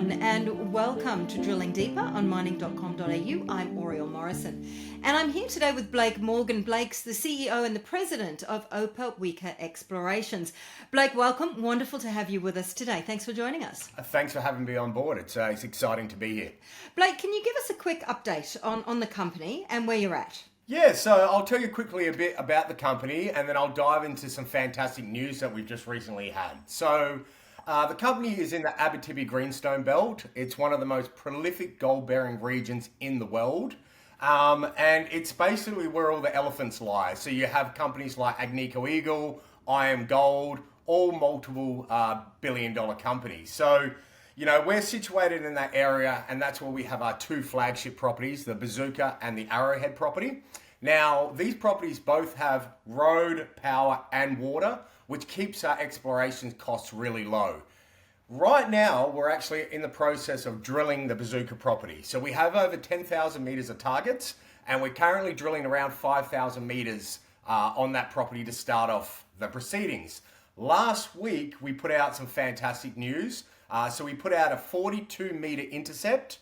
everyone, and welcome to Drilling Deeper on mining.com.au. I'm Oriel Morrison, and I'm here today with Blake Morgan. Blake's the CEO and the President of Opawica Explorations. Blake, welcome. Wonderful to have you with us today. Thanks for joining us. Thanks for having me on board. It's exciting to be here. Blake, can you give us a quick update on the company and where you're at? Yeah, so I'll tell you quickly a bit about the company, and then I'll dive into some fantastic news that we've just recently had. So the company is in the Abitibi Greenstone Belt. It's one of the most prolific gold-bearing regions in the world. And it's basically where all the elephants lie. So you have companies like Agnico Eagle, IM Gold, all multiple billion-dollar companies. So, you know, we're situated in that area, and that's where we have our two flagship properties, the Bazooka and the Arrowhead property. Now, these properties both have road, power, and water, which keeps our exploration costs really low. Right now, we're actually in the process of drilling the Bazooka property. So we have over 10,000 meters of targets, and we're currently drilling around 5,000 meters on that property to start off the proceedings. Last week, we put out some fantastic news. So we put out a 42-meter intercept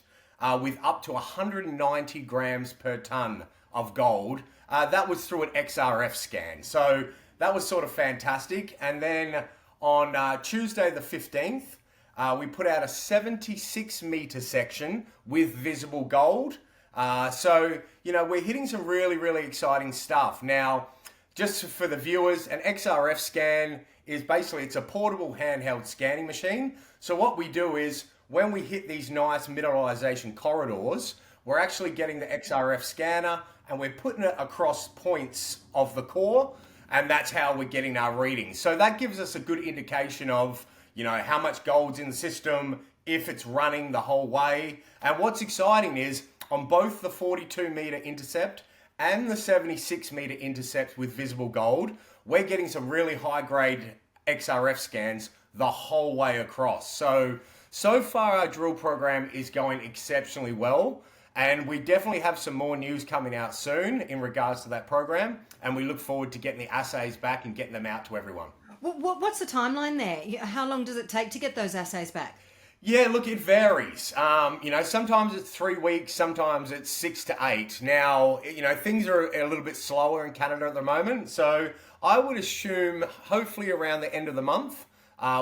with up to 190 grams per ton of gold. That was through an XRF scan. So that was sort of fantastic. And then on Tuesday the 15th, we put out a 76-meter section with visible gold. So, you know, we're hitting some really exciting stuff. Now, just for the viewers, an XRF scan is basically, it's a portable handheld scanning machine. So what we do is, when we hit these nice mineralisation corridors, we're actually getting the XRF scanner and we're putting it across points of the core, and that's how we're getting our readings. So that gives us a good indication of, you know, how much gold's in the system, if it's running the whole way. And what's exciting is, on both the 42-meter intercept and the 76-meter intercept with visible gold, we're getting some really high-grade XRF scans the whole way across. So far our drill program is going exceptionally well, and we definitely have some more news coming out soon in regards to that program, and we look forward to getting the assays back and getting them out to everyone. What's the timeline there? How long does it take to get those assays back? Yeah, look, it varies. You know, sometimes it's 3 weeks, sometimes it's 6 to 8. Now, you know, things are a little bit slower in Canada at the moment, so I would assume hopefully around the end of the month,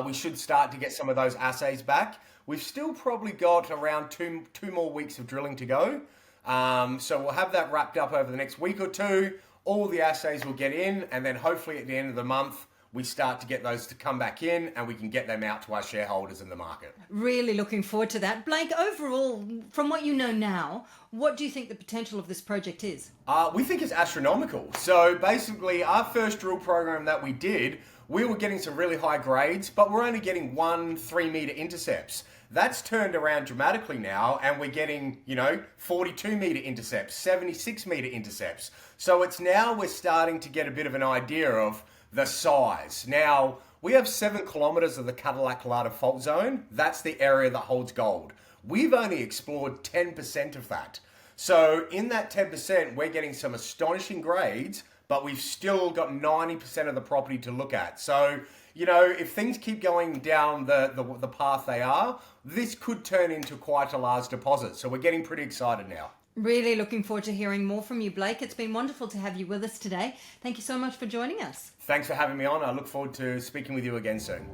we should start to get some of those assays back. We've still probably got around two more weeks of drilling to go. So we'll have that wrapped up over the next week or two. All the assays will get in, and then hopefully at the end of the month, we start to get those to come back in and we can get them out to our shareholders in the market. Really looking forward to that. Blake, overall, from what you know now, what do you think the potential of this project is? We think it's astronomical. So basically, our first drill program that we did, we were getting some really high grades, but we're only getting 1 3-meter intercepts. That's turned around dramatically now, and we're getting, you know, 42-meter intercepts, 76-meter intercepts. So it's now we're starting to get a bit of an idea of the size. Now, we have 7 kilometers of the Cadillac-Larder fault zone. That's the area that holds gold. We've only explored 10% of that. So in that 10%, we're getting some astonishing grades, but we've still got 90% of the property to look at. So, you know, if things keep going down the path they are, this could turn into quite a large deposit. So we're getting pretty excited now. Really looking forward to hearing more from you, Blake. It's been wonderful to have you with us today. Thank you so much for joining us. Thanks for having me on. I look forward to speaking with you again soon.